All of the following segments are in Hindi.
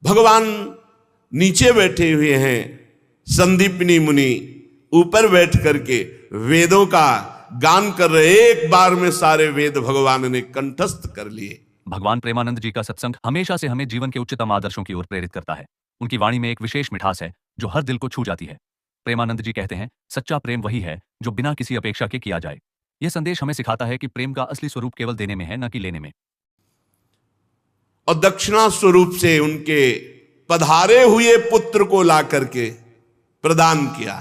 भगवान नीचे बैठे हुए हैं, संदीपनी मुनि ऊपर बैठ करके वेदों का गान कर रहे। एक बार में सारे वेद भगवान ने कंठस्थ कर लिए। भगवान प्रेमानंद जी का सत्संग हमेशा से हमें जीवन के उच्चतम आदर्शों की ओर प्रेरित करता है। उनकी वाणी में एक विशेष मिठास है जो हर दिल को छू जाती है। प्रेमानंद जी कहते हैं, सच्चा प्रेम वही है जो बिना किसी अपेक्षा के किया जाए। यह संदेश हमें सिखाता है कि प्रेम का असली स्वरूप केवल देने में है, न कि लेने में। और दक्षिणा स्वरूप से उनके पधारे हुए पुत्र को ला करके प्रदान किया।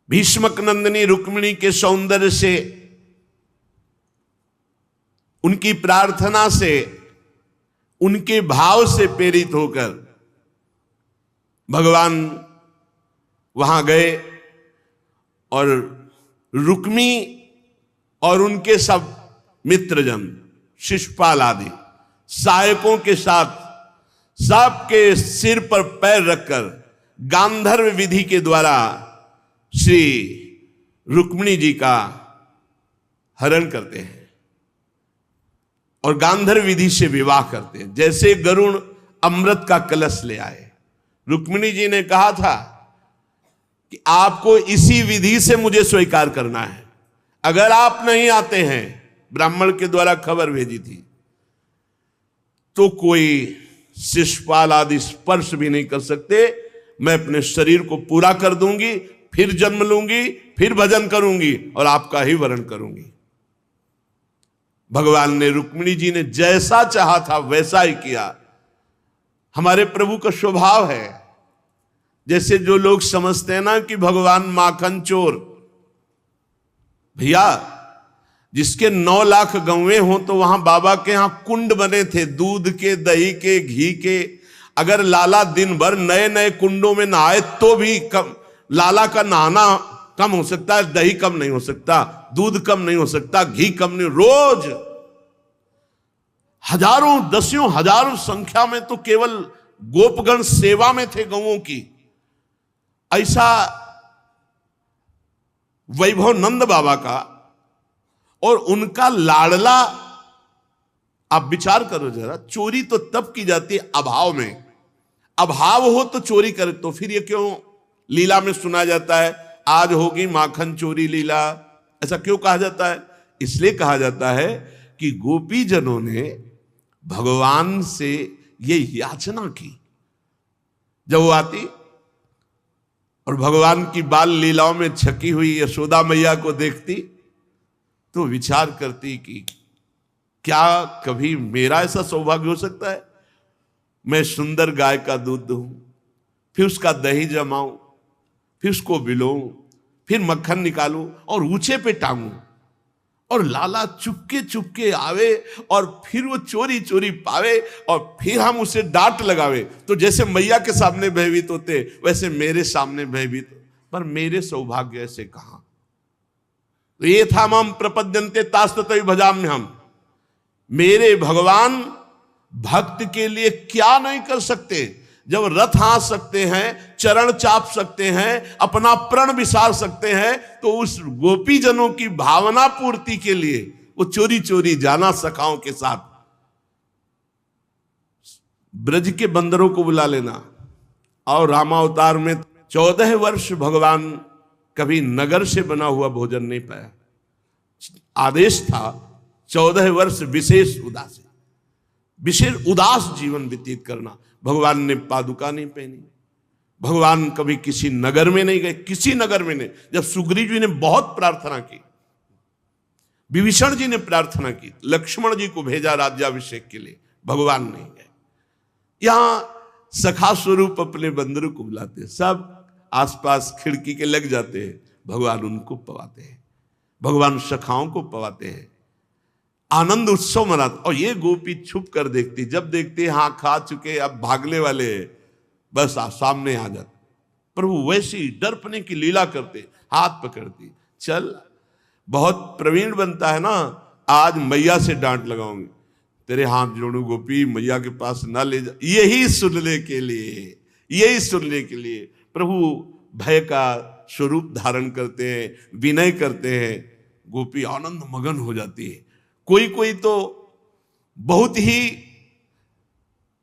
भीष्मक नंदिनी रुक्मिणी के सौंदर्य से, उनकी प्रार्थना से, उनके भाव से प्रेरित होकर भगवान वहां गए और रुक्मी और उनके सब मित्रजन, शिशुपाल आदि सहायकों के साथ सबके सिर पर पैर रखकर गांधर्व विधि के द्वारा श्री रुक्मिणी जी का हरण करते हैं और गांधर्व विधि से विवाह करते हैं। जैसे गरुण अमृत का कलश ले आए, रुक्मिणी जी ने कहा था कि आपको इसी विधि से मुझे स्वीकार करना है, अगर आप नहीं आते हैं, ब्राह्मण के द्वारा खबर भेजी थी, तो कोई शिशुपाल आदि स्पर्श भी नहीं कर सकते। मैं अपने शरीर को पूरा कर दूंगी, फिर जन्म लूंगी, फिर भजन करूंगी और आपका ही वरण करूंगी। भगवान ने, रुक्मिणी जी ने जैसा चाहा था वैसा ही किया। हमारे प्रभु का स्वभाव है, जैसे जो लोग समझते हैं ना कि भगवान माखन चोर, भैया जिसके 9 लाख गौवें हो तो वहां बाबा के यहां कुंड बने थे, दूध के, दही के, घी के। अगर लाला दिन भर नए नए कुंडों में नहाए तो भी कम, लाला का नहाना कम हो सकता है, दही कम नहीं हो सकता, दूध कम नहीं हो सकता, घी कम नहीं। रोज हजारों, दसियों हजारों संख्या में तो केवल गोपगण सेवा में थे गौओं की। ऐसा वैभव नंद बाबा का और उनका लाडला, आप विचार करो जरा, चोरी तो तब की जाती है अभाव में। अभाव हो तो चोरी करे, तो फिर ये क्यों लीला में सुना जाता है आज होगी माखन चोरी लीला? ऐसा क्यों कहा जाता है? इसलिए कहा जाता है कि गोपी जनों ने भगवान से ये याचना की। जब वो आती और भगवान की बाल लीलाओं में छकी हुई यशोदा मैया को देखती तो विचार करती कि क्या कभी मेरा ऐसा सौभाग्य हो सकता है, मैं सुंदर गाय का दूध दूं, फिर उसका दही जमाऊं, फिर उसको बिलोऊं, फिर मक्खन निकालूं और ऊंचे पे टांगूं, और लाला चुपके चुपके आवे और फिर वो चोरी चोरी पावे और फिर हम उसे डांट लगावे। तो जैसे मैया के सामने भयभीत होते वैसे मेरे सामने भयभीत, पर मेरे सौभाग्य ऐसे कहां। तो ये था मम प्रपद्यन्ते तास्ततै भजाम्य हम, मेरे भगवान भक्त के लिए क्या नहीं कर सकते। जब रथ हाँक सकते हैं, चरण चाप सकते हैं, अपना प्रण विसार सकते हैं, तो उस गोपी जनों की भावना पूर्ति के लिए वो चोरी चोरी जाना सखाओं के साथ। ब्रज के बंदरों को बुला लेना। और रामावतार में 14 वर्ष भगवान कभी नगर से बना हुआ भोजन नहीं पाया। आदेश था 14 वर्ष विशेष उदास जीवन व्यतीत करना। भगवान ने पादुका नहीं पहनी, भगवान कभी किसी नगर में नहीं गए, किसी नगर में नहीं। जब सुग्रीव जी ने बहुत प्रार्थना की, विभीषण जी ने प्रार्थना की, लक्ष्मण जी को भेजा राज्याभिषेक के लिए, भगवान नहीं गए। यहां सखा स्वरूप अपने बंदरों को बुलाते, सब आसपास खिड़की के लग जाते हैं, भगवान उनको पवाते हैं, भगवान सखाओं को पवाते हैं, आनंद उत्सव मनाते। और ये गोपी छुप कर देखती, जब देखती हाँ खा चुके अब भागने वाले, बस सामने आ जाते। प्रभु वैसी डरपने की लीला करते, हाथ पकड़ती, चल बहुत प्रवीण बनता है ना, आज मैया से डांट लगाऊंगी, तेरे हाथ जोड़ू गोपी, मैया के पास ना ले जा। यही सुनने के लिए, यही सुनने के लिए प्रभु भय का स्वरूप धारण करते हैं, विनय करते हैं। गोपी आनंद मगन हो जाती है। कोई कोई तो बहुत ही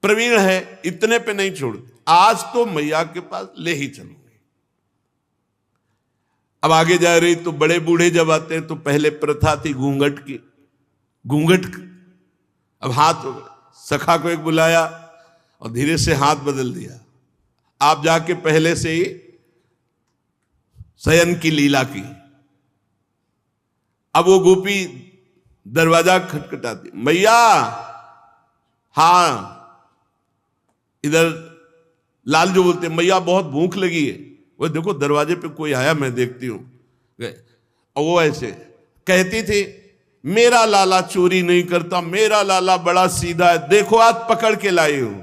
प्रवीण है, इतने पे नहीं छोड़ते, आज तो मैया के पास ले ही चलो। अब आगे जा रही तो बड़े बूढ़े जब आते हैं तो पहले प्रथा थी घूंघट की, घूंघट। अब हाथ, सखा को एक बुलाया और धीरे से हाथ बदल दिया, आप जाके पहले से ही शयन की लीला की। अब वो गोपी दरवाजा खटखटाती, मैया हां, इधर लाल जो बोलते, मैया बहुत भूख लगी है। वो देखो दरवाजे पे कोई आया, मैं देखती हूं। और वो ऐसे कहती थी, मेरा लाला चोरी नहीं करता, मेरा लाला बड़ा सीधा है, देखो आज पकड़ के लाई हूं।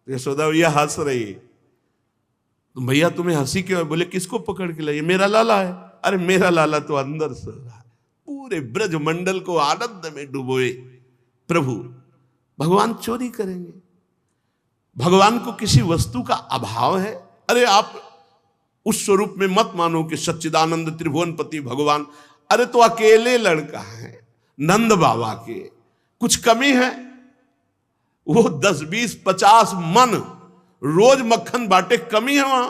यशोदा भैया हंस रही, तो भैया तुम्हें हंसी क्यों है? बोले किसको पकड़ के लाई? मेरा लाला है। अरे मेरा लाला तो अंदर सो रहा है। पूरे ब्रज मंडल को आनंद में डुबोए प्रभु। भगवान चोरी करेंगे? भगवान को किसी वस्तु का अभाव है? अरे आप उस स्वरूप में मत मानो कि सच्चिदानंद त्रिभुवनपति भगवान, अरे तो अकेले लड़का है नंद बाबा के, कुछ कमी है? वो 10, 20, 50 मन रोज मक्खन बांटे, कमी है वहां?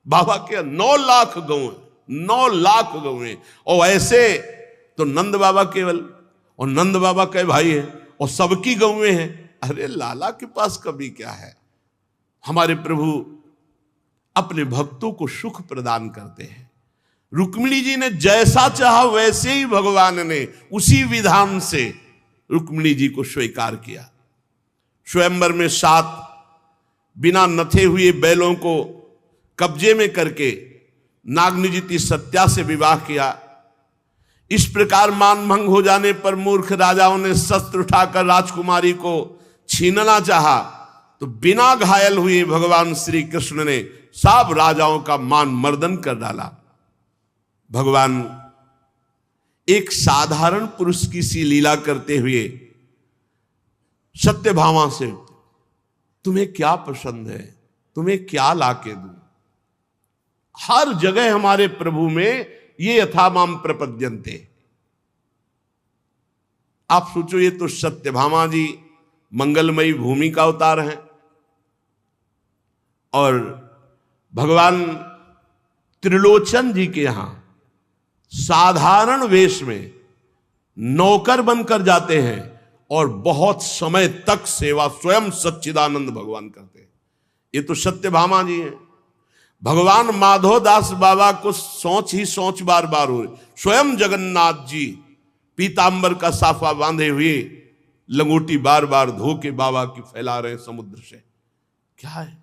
बाबा के 9 लाख गौ, 9 लाख गौएं, और ऐसे तो नंद बाबा केवल, और नंद बाबा के भाई है, और सबकी गौएं हैं। अरे लाला के पास कभी क्या है? हमारे प्रभु अपने भक्तों को सुख प्रदान करते हैं। रुक्मिणी जी ने जैसा चाहा वैसे ही भगवान ने उसी विधान से रुक्मिणी जी को स्वीकार किया। स्वयंवर में 7 बिना नथे हुए बैलों को कब्जे में करके नागनिजिति सत्या से विवाह किया। इस प्रकार मान भंग हो जाने पर मूर्ख राजाओं ने शस्त्र उठाकर राजकुमारी को छीनना चाहा, तो बिना घायल हुए भगवान श्री कृष्ण ने सब राजाओं का मान मर्दन कर डाला। भगवान एक साधारण पुरुष की सी लीला करते हुए सत्यभामा से, तुम्हें क्या पसंद है, तुम्हें क्या लाके दूं? हर जगह हमारे प्रभु में ये यथामाम प्रपद्यन्ते। आप सोचो, ये तो सत्यभामा जी मंगलमयी भूमि का अवतार हैं, और भगवान त्रिलोचन जी के यहां साधारण वेश में नौकर बनकर जाते हैं और बहुत समय तक सेवा स्वयं सच्चिदानंद भगवान करते हैं। ये तो सत्यभामा जी हैं। भगवान माधवदास बाबा को सोच ही सोच बार बार हो रही। स्वयं जगन्नाथ जी पीतांबर का साफा बांधे हुए लंगोटी बार बार धो के बाबा की फैला रहे समुद्र से। क्या है?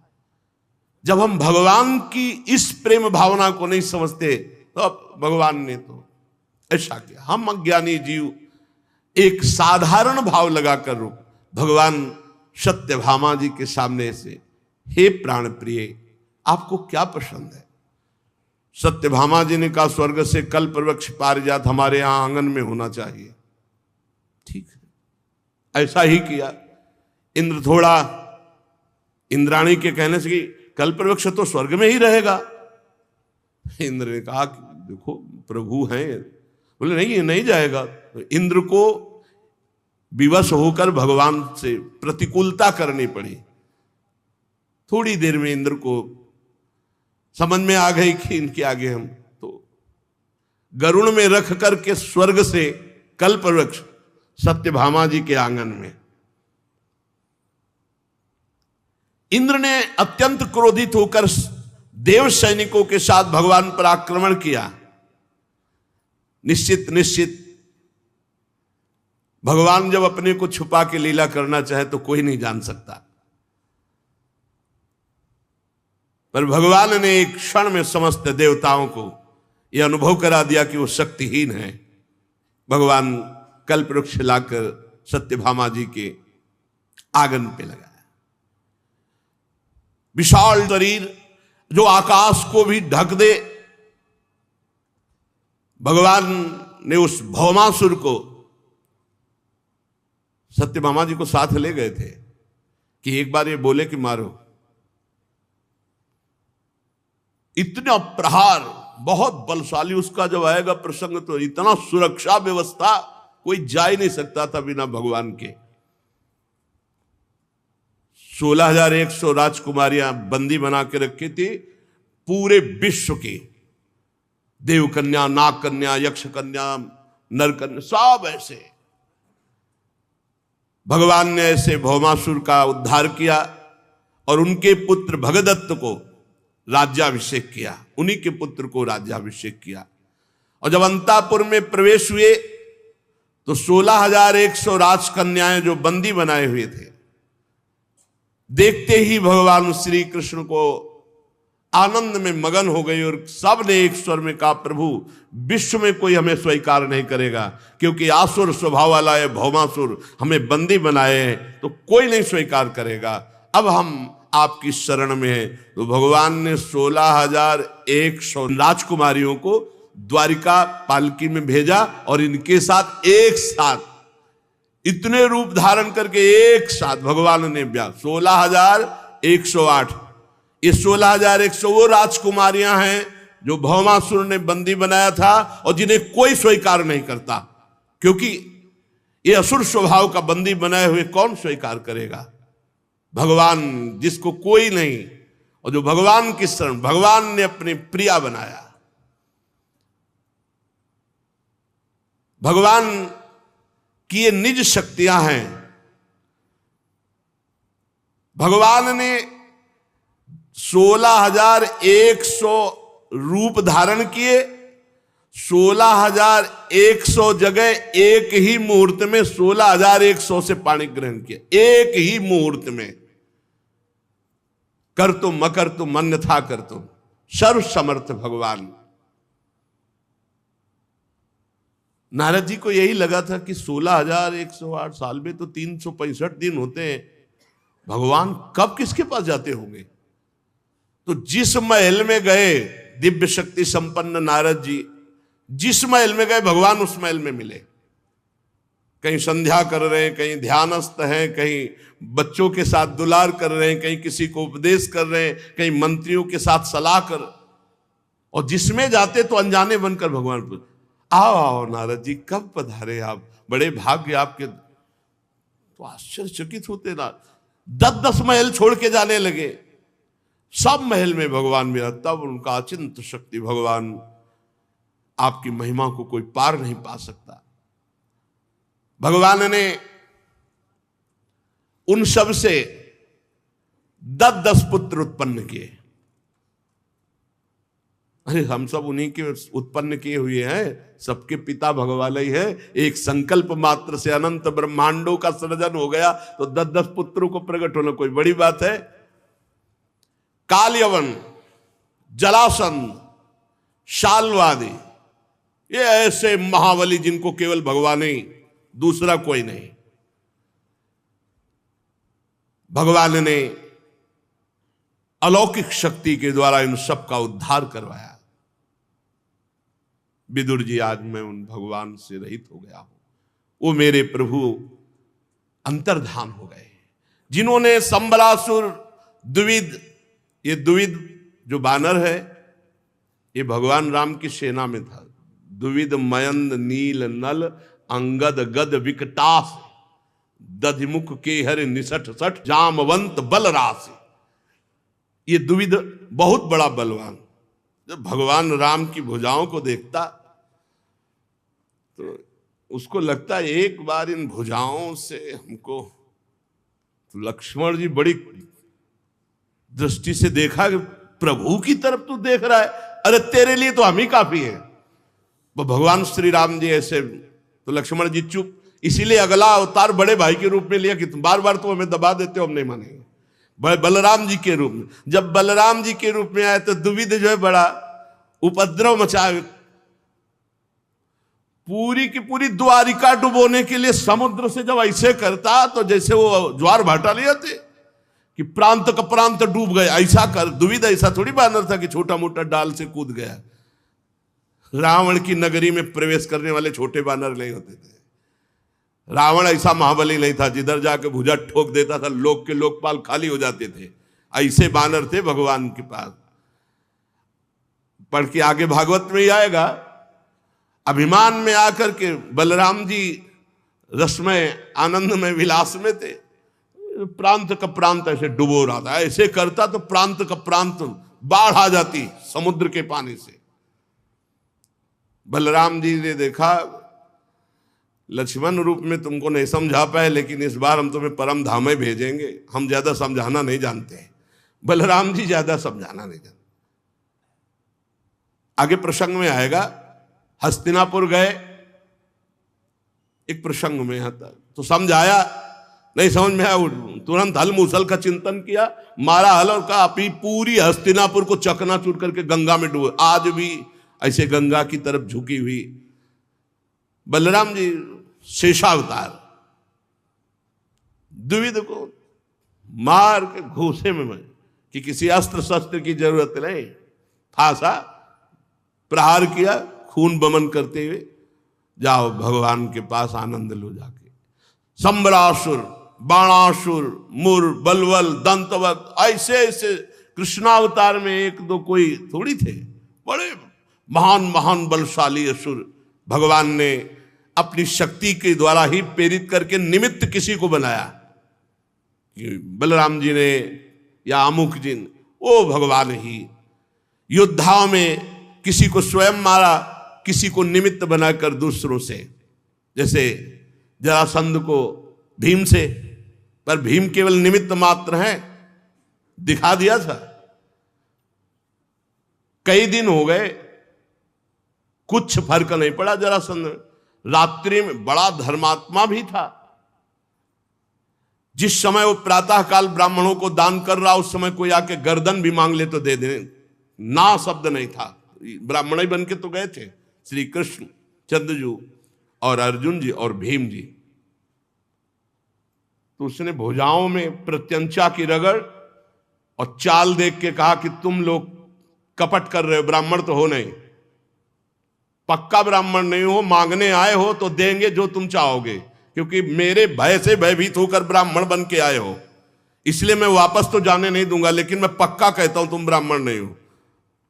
जब हम भगवान की इस प्रेम भावना को नहीं समझते, तो अब भगवान ने तो ऐसा किया। हम अज्ञानी जीव एक साधारण भाव लगाकर भगवान सत्यभामा जी के सामने से, हे प्राण प्रिय, आपको क्या पसंद है? सत्यभामा जी ने कहा, स्वर्ग से कल्प वृक्ष पारिजात हमारे यहां आंगन में होना चाहिए। ठीक है, ऐसा ही किया। इंद्र थोड़ा इंद्राणी के कहने से कि कल्प वृक्ष तो स्वर्ग में ही रहेगा। इंद्र ने कहा कि देखो प्रभु हैं, बोले नहीं ये नहीं जाएगा। तो इंद्र को विवश होकर भगवान से प्रतिकूलता करनी पड़ी। थोड़ी देर में इंद्र को समझ में आ गई कि इनके आगे हम तो गरुड़ में रख करके स्वर्ग से कल्प वृक्ष सत्यभामा जी के आंगन में। इंद्र ने अत्यंत क्रोधित होकर देव सैनिकों के साथ भगवान पर आक्रमण किया। निश्चित भगवान जब अपने को छुपा के लीला करना चाहे तो कोई नहीं जान सकता, पर भगवान ने एक क्षण में समस्त देवताओं को यह अनुभव करा दिया कि वो शक्तिहीन है। भगवान कल्पवृक्ष लाकर सत्यभामा जी के आंगन पे लगाया। विशाल शरीर जो आकाश को भी ढक दे, भगवान ने उस भौमासुर को सत्यभामा जी को साथ ले गए थे कि एक बार ये बोले कि मारो। इतना प्रहार, बहुत बलशाली उसका जब आएगा प्रसंग, तो इतना सुरक्षा व्यवस्था, कोई जा ही नहीं सकता था बिना भगवान के। 16,100 राजकुमारियां बंदी बना के रखी थी पूरे विश्व की। देव कन्या, नाग कन्या, यक्ष कन्या, नर कन्या, सब ऐसे। भगवान ने ऐसे भौमासुर का उद्धार किया और उनके पुत्र भगदत्त को राज्याभिषेक किया, उन्हीं के पुत्र को राज्याभिषेक किया। और जब अंतापुर में प्रवेश हुए तो 16,100 राजकन्याएं जो बंदी बनाए हुए थे, देखते ही भगवान श्री कृष्ण को आनंद में मगन हो गई और सब ने एक स्वर में कहा, प्रभु विश्व में कोई हमें स्वीकार नहीं करेगा, क्योंकि आसुर स्वभाव वाला है भौमासुर, हमें बंदी बनाए हैं तो कोई नहीं स्वीकार करेगा। अब हम आपकी शरण में हैं। तो भगवान ने 16,100 राजकुमारियों को द्वारिका पालकी में भेजा और इनके साथ एक साथ इतने रूप धारण करके एक साथ भगवान ने ब्याह 16,108। ये 16,100 वो राजकुमारियां हैं जो भौमासुर ने बंदी बनाया था और जिन्हें कोई स्वीकार नहीं करता, क्योंकि ये असुर स्वभाव का बंदी बनाए हुए कौन स्वीकार करेगा? भगवान जिसको कोई नहीं, और जो भगवान की शरण, भगवान ने अपनी प्रिया बनाया। भगवान की ये निज शक्तियां हैं। भगवान ने 16,100 रूप धारण किए, 16,100 जगह एक ही मुहूर्त में 16,100 से पाणी ग्रहण किया, एक ही मुहूर्त में। कर तुम मकर तुम अन्यथा कर तुम, सर्व समर्थ भगवान। नारद जी को यही लगा था कि 16,108 साल में तो 365 दिन होते हैं, भगवान कब किसके पास जाते होंगे? तो जिस महल में गए दिव्य शक्ति संपन्न नारद जी, जिस महल में गए भगवान उस महल में मिले। कहीं संध्या कर रहे हैं, कहीं ध्यानस्थ हैं, कहीं बच्चों के साथ दुलार कर रहे हैं, कहीं किसी को उपदेश कर रहे हैं, कहीं मंत्रियों के साथ सलाह कर, और जिसमें जाते तो अनजाने बनकर भगवान पूछ, आओ आओ नारद जी कब पधारे आप, बड़े भाग्य आपके। तो आश्चर्यचकित होते ना, 10-10 महल छोड़ के जाने लगे, सब महल में भगवान मिला। तब उनका अचिंत शक्ति भगवान, आपकी महिमा को कोई पार नहीं पा सकता। भगवान ने उन सब से 10-10 पुत्र उत्पन्न किए। अरे हम सब उन्हीं के उत्पन्न किए हुए हैं, सबके पिता भगवान ही है। एक संकल्प मात्र से अनंत ब्रह्मांडों का सृजन हो गया, तो 10-10 पुत्रों को प्रकट होना कोई बड़ी बात है? कालयवन, जलासंध, शाल्वादि, ये ऐसे महाबली जिनको केवल भगवान ही, दूसरा कोई नहीं। भगवान ने अलौकिक शक्ति के द्वारा इन सब का उद्धार करवाया। विदुर जी, आज मैं उन भगवान से रहित हो गया हूं, वो मेरे प्रभु अंतर्धान हो गए, जिन्होंने संबलासुर, द्विविद, ये द्विविद जो बानर है ये भगवान राम की सेना में था। द्विविद, मयंद, नील, नल, अंगद, गद, विकटास, दधिमुख के हर निसठ सठ, जामवंत बलरास। ये द्विविद बहुत बड़ा बलवान। जब भगवान राम की भुजाओं को देखता तो उसको लगता एक बार इन भुजाओं से हमको, तो लक्ष्मण जी बड़ी दृष्टि से देखा कि प्रभु की तरफ तू देख रहा है, अरे तेरे लिए तो हम ही काफी हैं। वो भगवान श्री राम जी ऐसे, तो लक्ष्मण जी चुप। इसीलिए अगला अवतार बड़े भाई के रूप में लिया कि तुम बार बार तो हमें दबा देते हो, हम नहीं मानेंगे। बलराम जी के रूप में, जब बलराम जी के रूप में आए तो द्विविद जो है बड़ा उपद्रव मचाए, पूरी की पूरी द्वारिका डुबोने के लिए समुद्र से जब ऐसे करता तो जैसे वो ज्वार भाटा ले जाते कि प्रांत का प्रांत डूब गए, ऐसा कर। द्विविद ऐसा थोड़ी बानर था कि छोटा मोटा डाल से कूद गया। रावण की नगरी में प्रवेश करने वाले छोटे बानर नहीं होते थे। रावण ऐसा महाबली नहीं था, जिधर जाके भुजा ठोक देता था लोक के लोकपाल खाली हो जाते थे। ऐसे बानर थे भगवान के पास। पढ़ के आगे भागवत में ही आएगा। अभिमान में आकर के बलराम जी रसमय आनंद में विलास में थे, प्रांत का प्रांत ऐसे डुबो रहा था, ऐसे करता तो प्रांत का प्रांत बाढ़ आ जाती समुद्र के पानी से। बलराम जी ने देखा लक्ष्मण रूप में तुमको नहीं समझा पाए, लेकिन इस बार हम तुम्हें परम धाम में भेजेंगे, हम ज्यादा समझाना नहीं जानते। बलराम जी ज्यादा समझाना नहीं जानते। आगे प्रसंग में आएगा, हस्तिनापुर गए, एक प्रसंग में आता तो समझ आया, नहीं समझ में आया तुरंत हल मूसल का चिंतन किया, मारा हल और कहा अपनी पूरी हस्तिनापुर को चकनाचूर करके गंगा में डूबे। आज भी ऐसे गंगा की तरफ झुकी हुई बलराम जी शेषावतार, द्विविध को मार के घूसे में कि किसी अस्त्र शस्त्र की जरूरत नहीं, फांसा प्रहार किया, खून बमन करते हुए जाओ भगवान के पास आनंद लो जाके। संबरासुर, बाणासुर, मुर, बलवल, दंतवत, ऐसे ऐसे कृष्णावतार में एक दो कोई थोड़ी थे, बड़े महान महान बलशाली असुर भगवान ने अपनी शक्ति के द्वारा ही प्रेरित करके निमित्त किसी को बनाया। बलराम जी ने या अमुक जी ने, वो भगवान ही योद्धाओं में किसी को स्वयं मारा, किसी को निमित्त बनाकर दूसरों से, जैसे जरासंध को भीम से, पर भीम केवल निमित्त मात्र है, दिखा दिया था। कई दिन हो गए, कुछ फर्क नहीं पड़ा जरासंध। रात्रि में बड़ा धर्मात्मा भी था, जिस समय वो प्रातः काल ब्राह्मणों को दान कर रहा, उस समय कोई आके गर्दन भी मांग ले तो दे दे, ना शब्द नहीं था। ब्राह्मण ही बन के तो गए थे श्री कृष्ण, चंद्रजू और अर्जुन जी और भीम जी। तो उसने भुजाओं में प्रत्यंचा की रगड़ और चाल देख के कहा कि तुम लोग कपट कर रहे हो, ब्राह्मण तो हो नहीं, पक्का ब्राह्मण नहीं हो, मांगने आए हो तो देंगे जो तुम चाहोगे, क्योंकि मेरे भय से भयभीत होकर ब्राह्मण बन के आए हो, इसलिए मैं वापस तो जाने नहीं दूंगा, लेकिन मैं पक्का कहता हूं तुम ब्राह्मण नहीं हो।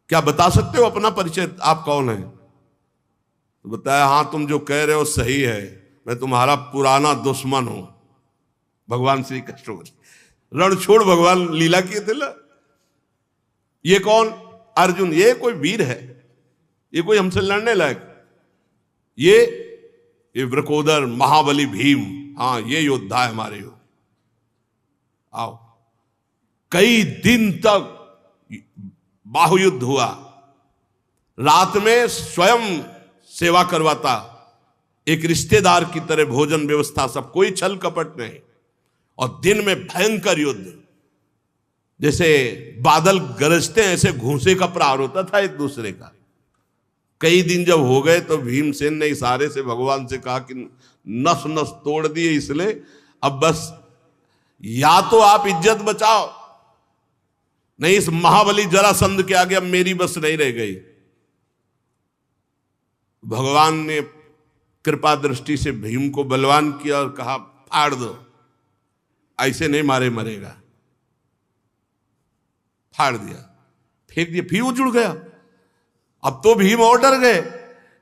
क्या बता सकते हो अपना परिचय, आप कौन है? तो बताया हाँ तुम जो कह रहे हो सही है, मैं तुम्हारा पुराना दुश्मन हूं। भगवान श्री कृष्ण रण छोड़ भगवान लीला किए थे ना। ये कौन? अर्जुन। ये कोई वीर है, ये कोई हमसे लड़ने लायक? ये वृकोदर महाबली भीम, हाँ ये योद्धा है हमारे हो। आओ। कई दिन तक बाहुयुद्ध हुआ, रात में स्वयं सेवा करवाता, एक रिश्तेदार की तरह भोजन व्यवस्था, सब, कोई छल कपट नहीं, और दिन में भयंकर युद्ध, जैसे बादल गरजते हैं ऐसे घूंसे का प्रहार होता था एक दूसरे का। कई दिन जब हो गए तो भीमसेन ने इशारे से भगवान से कहा कि नस नस तोड़ दिए, इसलिए अब बस या तो आप इज्जत बचाओ, नहीं इस महाबली जरासंध के आगे अब मेरी बस नहीं रह गई। भगवान ने कृपा दृष्टि से भीम को बलवान किया और कहा फाड़ दो, ऐसे नहीं मारे मरेगा। फाड़ दिया, फेंक दिया, फिर वो जुड़ गया। अब तो भीम और डर गए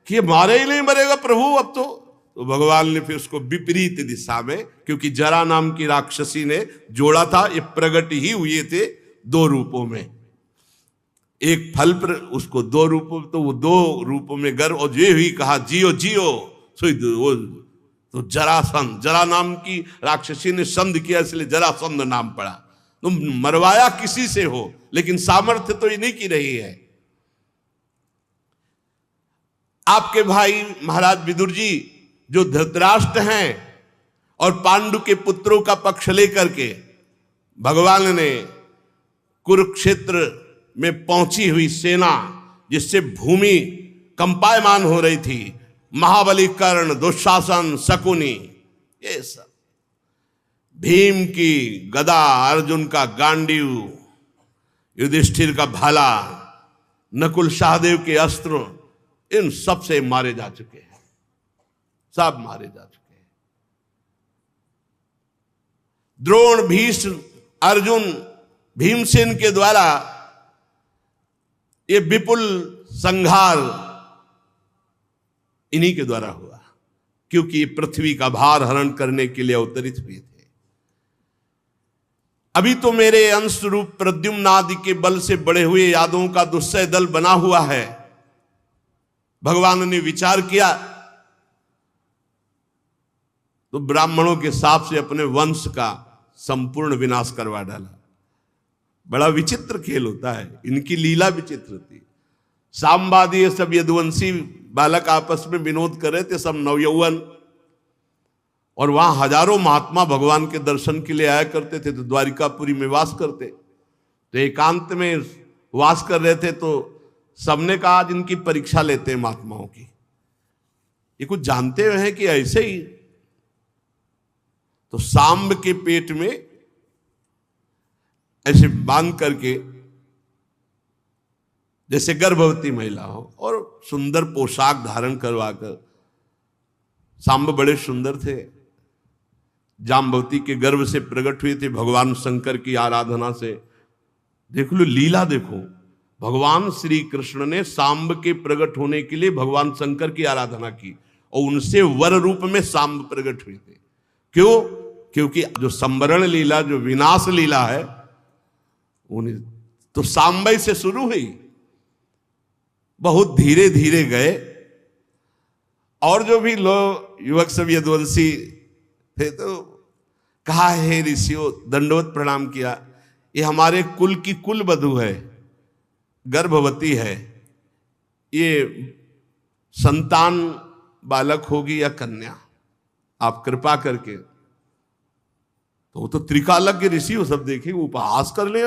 कि ये मारे ही नहीं मरेगा प्रभु अब तो भगवान ने फिर उसको विपरीत दिशा में, क्योंकि जरा नाम की राक्षसी ने जोड़ा था, ये प्रकट ही हुए थे दो रूपों में, एक फल पर उसको दो रूपों, तो वो दो रूपों में गर्व, और ये हुई कहा जियो जियो, वो तो जरासंध, जरा नाम की राक्षसी ने संध किया इसलिए जरासंध नाम पड़ा। तुम मरवाया किसी से हो, लेकिन सामर्थ्य तो इन्हीं की रही है। आपके भाई महाराज विदुर जी जो धृतराष्ट्र हैं और पांडु के पुत्रों का पक्ष लेकर के भगवान ने कुरुक्षेत्र में पहुंची हुई सेना, जिससे भूमि कंपायमान हो रही थी, महाबली कर्ण, दुशासन, शकुनी, ये सब, भीम की गदा, अर्जुन का गांडीव, युधिष्ठिर का भाला, नकुल सहदेव के अस्त्र, इन सब से मारे जा चुके हैं, सब मारे जा चुके हैं। द्रोण, भीष्म, अर्जुन, भीमसेन के द्वारा ये विपुल संहार इन्हीं के द्वारा हुआ, क्योंकि पृथ्वी का भार हरण करने के लिए अवतरित हुए थे। अभी तो मेरे अंश रूप प्रद्युम्न आदि के बल से बड़े हुए यादवों का दुस्सह दल बना हुआ है। भगवान ने विचार किया तो ब्राह्मणों के साप से अपने वंश का संपूर्ण विनाश करवा डाला। बड़ा विचित्र खेल होता है, इनकी लीला विचित्र थी। सामवादी ये सब यदुवंशी बालक आपस में विनोद कर रहे थे, सब नवयौवन, और वहां हजारों महात्मा भगवान के दर्शन के लिए आया करते थे। तो द्वारिकापुरी में वास करते, तो एकांत में वास कर रहे थे। तो सबने कहा आज इनकी परीक्षा लेते हैं महात्माओं की, ये कुछ जानते हुए हैं कि ऐसे ही। तो सांब के पेट में ऐसे बांध करके, जैसे गर्भवती महिला हो, और सुंदर पोशाक धारण करवाकर, सांब बड़े सुंदर थे, जाम्बवती के गर्भ से प्रकट हुए थे भगवान शंकर की आराधना से। देख लो लीला, देखो भगवान श्री कृष्ण ने सांब के प्रकट होने के लिए भगवान शंकर की आराधना की, और उनसे वर रूप में सांब प्रकट हुए थे। क्यों? क्योंकि जो संवरण लीला, जो विनाश लीला है, उन्हें तो सांबई से शुरू हुई, बहुत धीरे धीरे गए। और जो भी लोग युवक सब यदुवंशी थे तो कहा, हे ऋषियों, दंडवत प्रणाम किया, ये हमारे कुल की कुल वधू है, गर्भवती है, ये संतान बालक होगी या कन्या, आप कृपा करके। तो वो तो त्रिकालज्ञ ऋषि वो सब देखे, वो उपहास कर ले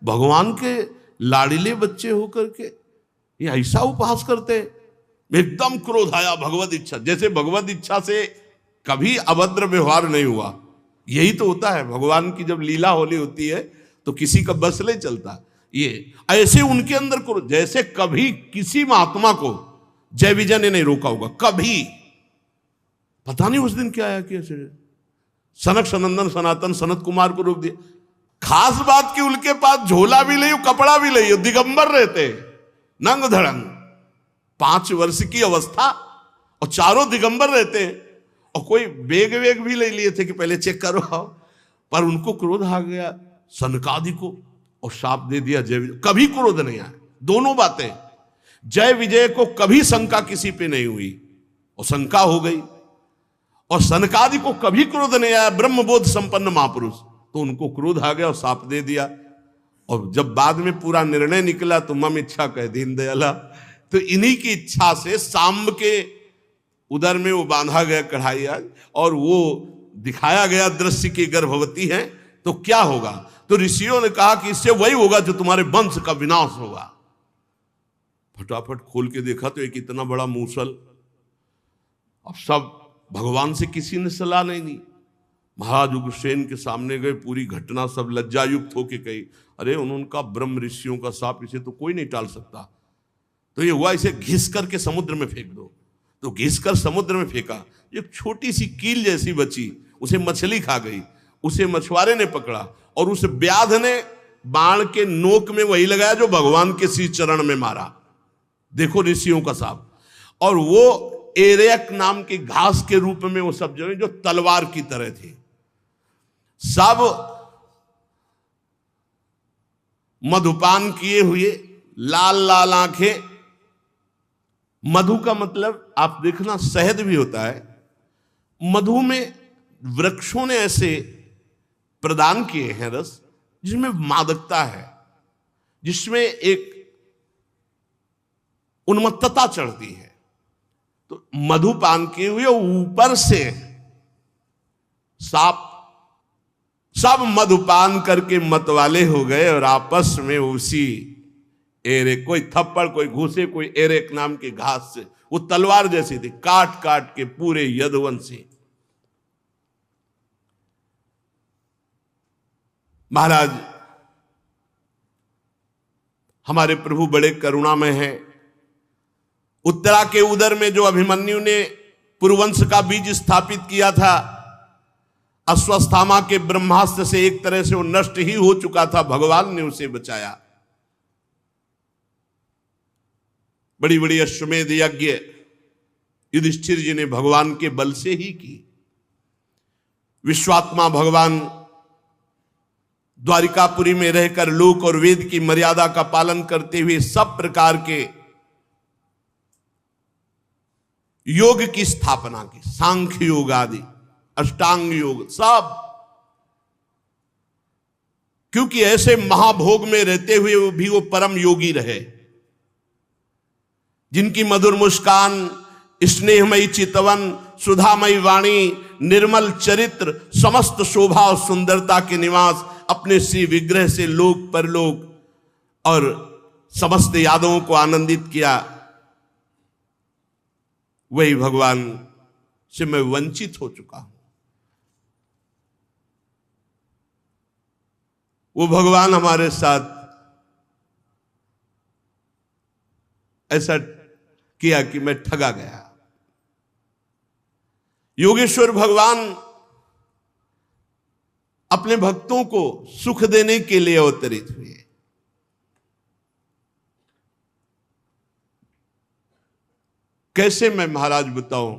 भगवान के लाड़िले बच्चे होकर के, ये ऐसा उपहास करते। एकदम क्रोध आया, भगवत इच्छा, जैसे भगवत इच्छा से कभी अभद्र व्यवहार नहीं हुआ। यही तो होता है, भगवान की जब लीला होली होती है तो किसी का बस नहीं चलता। ये ऐसे उनके अंदर क्रोध, जैसे कभी किसी महात्मा को जय विजय ने नहीं रोका होगा, कभी। पता नहीं उस दिन क्या आया कि ऐसे सनक सनंदन सनातन सनत कुमार को रोक दिया। खास बात कि उनके पास झोला भी नहीं, कपड़ा भी नहीं, दिगंबर रहते, नंग धड़ंग, 5 वर्ष की अवस्था, और चारों दिगंबर रहते हैं, और कोई बेग वेग भी ले लिए थे कि पहले चेक करो। पर उनको क्रोध आ गया सनकादि को, और शाप दे दिया जय विजय। कभी क्रोध नहीं आया, दोनों बातें। जय विजय को कभी शंका किसी पे नहीं हुई, और शंका हो गई, और सनकादि को कभी क्रोध नहीं आया, ब्रह्मबोध संपन्न महापुरुष, तो उनको क्रोध आ गया और शाप दे दिया। और जब बाद में पूरा निर्णय निकला तो मम इच्छा कह दीन दयाला, तो इन्हीं की इच्छा से सांब के उदर में वो बांधा गया कढ़ाई, और वो दिखाया गया दृश्य की गर्भवती है। तो क्या होगा? तो ऋषियों ने कहा कि इससे वही होगा जो तुम्हारे वंश का विनाश होगा। फटाफट खोल के देखा तो एक इतना बड़ा मूसल। अब सब भगवान से किसी ने सलाह नहीं दी। महाराज उग्रसेन के सामने गए, पूरी घटना सब लज्जायुक्त होके कही, अरे उनका ब्रह्म ऋषियों का साप, इसे तो कोई नहीं टाल सकता। तो ये हुआ, इसे घिस करके समुद्र में फेंक दो। तो घिस कर समुद्र में फेंका, एक छोटी सी कील जैसी बची, उसे मछली खा गई, उसे मछुआरे ने पकड़ा, और उस व्याध ने बाण के नोक में वही लगाया जो भगवान के श्री चरण में मारा। देखो ऋषियों का साप। और वो एरेक नाम की घास के रूप में वो सब जो तलवार की तरह थी। सब मधुपान किए हुए, लाल लाल आंखें। मधु का मतलब आप देखना शहद भी होता है। मधु में वृक्षों ने ऐसे प्रदान किए हैं रस, जिसमें मादकता है, जिसमें एक उन्मत्तता चढ़ती है। तो मधुपान किए हुए ऊपर से सांप, सब मधुपान करके मतवाले हो गए, और आपस में उसी एरेक, कोई थप्पड़, कोई घूसे, कोई एरेक नाम की घास से, वो तलवार जैसी थी, काट काट के पूरे यदुवंशी। महाराज हमारे प्रभु बड़े करुणामय हैं। उत्तरा के उदर में जो अभिमन्यु ने पुरुवंश का बीज स्थापित किया था, अश्वत्थामा के ब्रह्मास्त्र से एक तरह से वो नष्ट ही हो चुका था, भगवान ने उसे बचाया। बड़ी बड़ी अश्वमेध यज्ञ युधिष्ठिर जी ने भगवान के बल से ही की। विश्वात्मा भगवान द्वारिकापुरी में रहकर लोक और वेद की मर्यादा का पालन करते हुए सब प्रकार के योग की स्थापना की, सांख्य योग आदि, अष्टांग योग सब, क्योंकि ऐसे महाभोग में रहते हुए भी वो परम योगी रहे, जिनकी मधुर मुस्कान, स्नेहमयी चितवन, सुधामयी वाणी, निर्मल चरित्र, समस्त शोभा और सुंदरता के निवास अपने श्री विग्रह से लोक परलोक और समस्त यादवों को आनंदित किया, वही भगवान से मैं वंचित हो चुका हूं। वो भगवान हमारे साथ ऐसा किया कि मैं ठगा गया। योगेश्वर भगवान अपने भक्तों को सुख देने के लिए अवतरित हुए। कैसे मैं महाराज बताऊं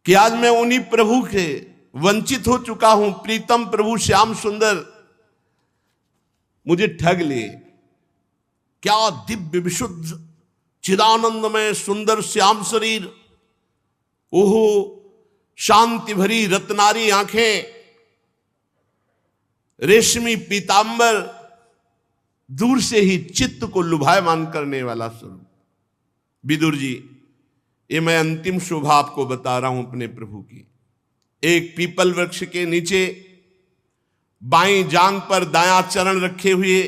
कि आज मैं उन्हीं प्रभु के वंचित हो चुका हूं। प्रीतम प्रभु श्याम सुंदर मुझे ठग लिए। क्या दिव्य विशुद्ध चिदानंदमय सुंदर श्याम शरीर, ओहो शांति भरी रत्नारी आंखें, रेशमी पीतांबर, दूर से ही चित्त को लुभायमान करने वाला स्वरूप। विदुर जी, ये मैं अंतिम शोभा आपको बता रहा हूं अपने प्रभु की। एक पीपल वृक्ष के नीचे बाईं जांग पर दायां चरण रखे हुए,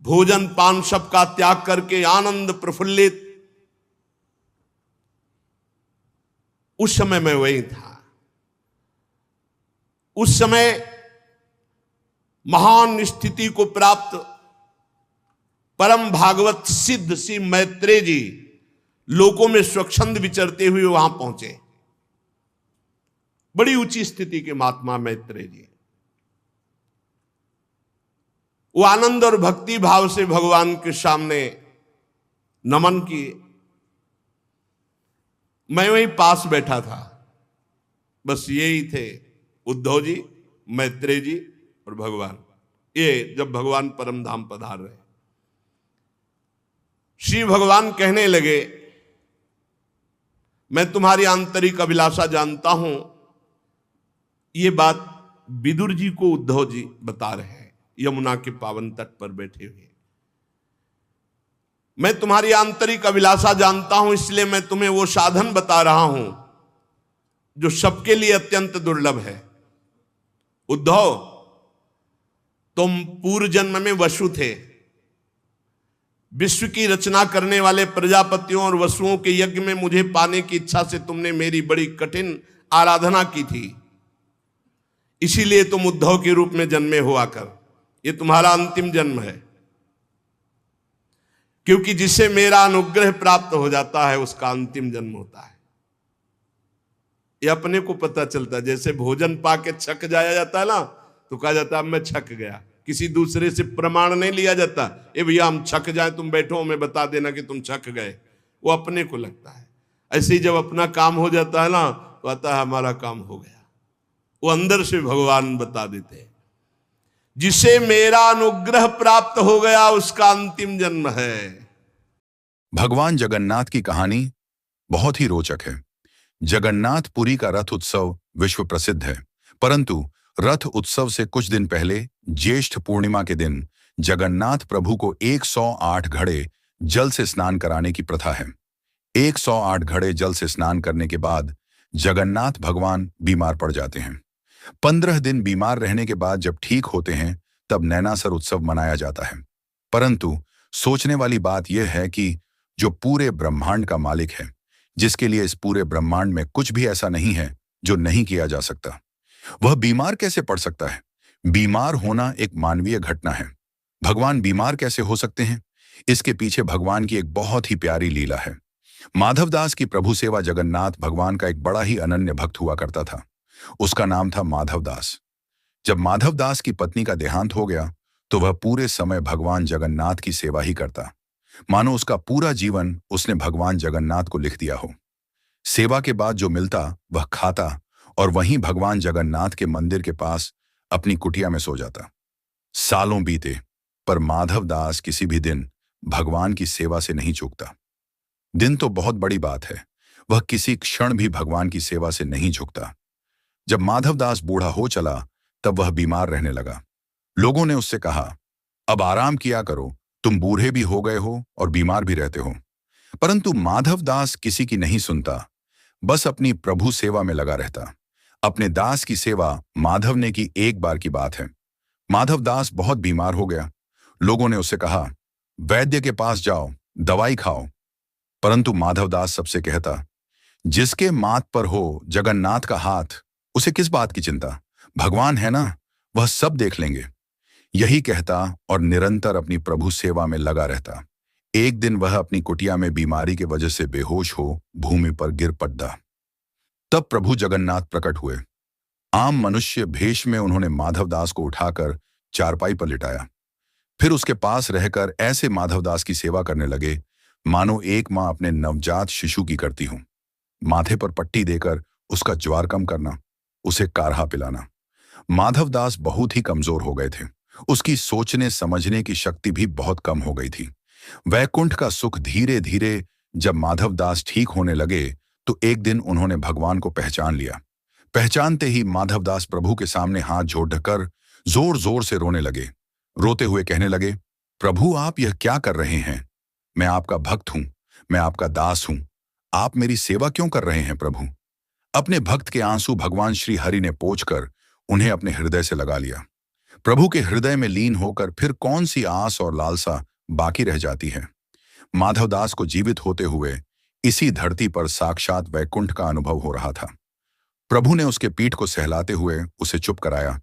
भोजन पान सब का त्याग करके आनंद प्रफुल्लित, उस समय मैं वही था। उस समय महान स्थिति को प्राप्त परम भागवत सिद्ध श्री मैत्रेय जी लोकों में स्वच्छंद विचरते हुए वहां पहुंचे। बड़ी ऊंची स्थिति के महात्मा मैत्रेय जी, वो आनंद और भक्ति भाव से भगवान के सामने नमन किए। मैं वहीं पास बैठा था, बस यही थे उद्धव जी, मैत्रेय जी और भगवान। ये जब भगवान परम धाम पधार रहे, श्री भगवान कहने लगे, मैं तुम्हारी आंतरिक अभिलाषा जानता हूं। ये बात विदुर जी को उद्धव जी बता रहे हैं, यमुना के पावन तट पर बैठे हुए। मैं तुम्हारी आंतरिक अभिलाषा जानता हूं, इसलिए मैं तुम्हें वो साधन बता रहा हूं जो सबके लिए अत्यंत दुर्लभ है। उद्धव, तुम पूर्व जन्म में वसु थे। विश्व की रचना करने वाले प्रजापतियों और वसुओं के यज्ञ में मुझे पाने की इच्छा से तुमने मेरी बड़ी कठिन आराधना की थी, इसीलिए तुम उद्धव के रूप में जन्मे हो आकर। ये तुम्हारा अंतिम जन्म है, क्योंकि जिसे मेरा अनुग्रह प्राप्त हो जाता है उसका अंतिम जन्म होता है। ये अपने को पता चलता है। जैसे भोजन पाके छक जाया जाता है ना, तो कहा जाता है मैं छक गया। किसी दूसरे से प्रमाण नहीं लिया जाता, ए भैया हम छक जाए, तुम बैठो हमें बता देना कि तुम छक गए। वो अपने को लगता है। ऐसे ही जब अपना काम हो जाता है ना, तो आता है हमारा काम हो गया। वो अंदर से भगवान बता देते हैं, जिसे मेरा अनुग्रह प्राप्त हो गया उसका अंतिम जन्म है। भगवान जगन्नाथ की कहानी बहुत ही रोचक है। जगन्नाथपुरी का रथ उत्सव विश्व प्रसिद्ध है, परंतु रथ उत्सव से कुछ दिन पहले ज्येष्ठ पूर्णिमा के दिन जगन्नाथ प्रभु को 108 घड़े जल से स्नान कराने की प्रथा है। 108 घड़े जल से स्नान करने के बाद जगन्नाथ भगवान बीमार पड़ जाते हैं। 15 दिन बीमार रहने के बाद जब ठीक होते हैं तब नैनासर उत्सव मनाया जाता है। परंतु सोचने वाली बात यह है कि जो पूरे ब्रह्मांड का मालिक है, जिसके लिए इस पूरे ब्रह्मांड में कुछ भी ऐसा नहीं है जो नहीं किया जा सकता, वह बीमार कैसे पड़ सकता है? बीमार होना एक मानवीय घटना है। भगवान बीमार कैसे हो सकते हैं? इसके पीछे भगवान की एक बहुत ही प्यारी लीला है। माधवदास की प्रभु सेवा जगन्नाथ भगवान का एक बड़ा ही अनन्य भक्त हुआ करता था। उसका नाम था माधवदास। जब माधवदास की पत्नी का देहांत हो गया तो वह पूरे समय भगवान जगन्नाथ की सेवा ही करता, मानो उसका पूरा जीवन उसने भगवान जगन्नाथ को लिख दिया हो। सेवा के बाद जो मिलता वह खाता और वहीं भगवान जगन्नाथ के मंदिर के पास अपनी कुटिया में सो जाता। सालों बीते, पर माधव दास किसी भी दिन भगवान की सेवा से नहीं चूकता। दिन तो बहुत बड़ी बात है, वह किसी क्षण भी भगवान की सेवा से नहीं झुकता। जब माधवदास बूढ़ा हो चला, तब वह बीमार रहने लगा। लोगों ने उससे कहा, अब आराम किया करो, तुम बूढ़े भी हो गए हो और बीमार भी रहते हो। परंतु माधवदास किसी की नहीं सुनता, बस अपनी प्रभु सेवा में लगा रहता। अपने दास की सेवा माधव ने की एक बार की बात है। माधवदास बहुत बीमार हो गया। लोगों ने उससे कहा, वैद्य के पास जाओ, दवाई खाओ। परंतु माधवदास सबसे कहता, जिसके माथ पर हो जगन्नाथ का हाथ, उसे किस बात की चिंता, भगवान है ना, वह सब देख लेंगे। यही कहता और निरंतर अपनी प्रभु सेवा में लगा रहता। एक दिन वह अपनी कुटिया में बीमारी के वजह से बेहोश हो भूमि पर गिर पड़ा। तब प्रभु जगन्नाथ प्रकट हुए। आम मनुष्य भेष में उन्होंने माधवदास को उठाकर चारपाई पर लिटाया। फिर उसके पास रहकर ऐसे माधवदास की सेवा करने लगे मानो एक मां अपने नवजात शिशु की करती हो। माथे पर पट्टी देकर उसका ज्वार कम करना, उसे काढ़ा पिलाना। माधवदास बहुत ही कमजोर हो गए थे। उसकी सोचने समझने की शक्ति भी बहुत कम हो गई थी। वैकुंठ का सुख धीरे धीरे जब माधवदास ठीक होने लगे, तो एक दिन उन्होंने भगवान को पहचान लिया। पहचानते ही माधवदास प्रभु के सामने हाथ जोड़कर जोर जोर से रोने लगे। रोते हुए कहने लगे, प्रभु आप यह क्या कर रहे हैं? मैं आपका भक्त हूं, मैं आपका दास हूं, आप मेरी सेवा क्यों कर रहे हैं प्रभु? अपने भक्त के आंसू भगवान श्री हरि ने पोंछकर उन्हें अपने हृदय से लगा लिया। प्रभु के हृदय में लीन होकर फिर कौन सी आस और लालसा बाकी रह जाती है? माधवदास को जीवित होते हुए इसी धरती पर साक्षात वैकुंठ का अनुभव हो रहा था। प्रभु ने उसके पीठ को सहलाते हुए उसे चुप कराया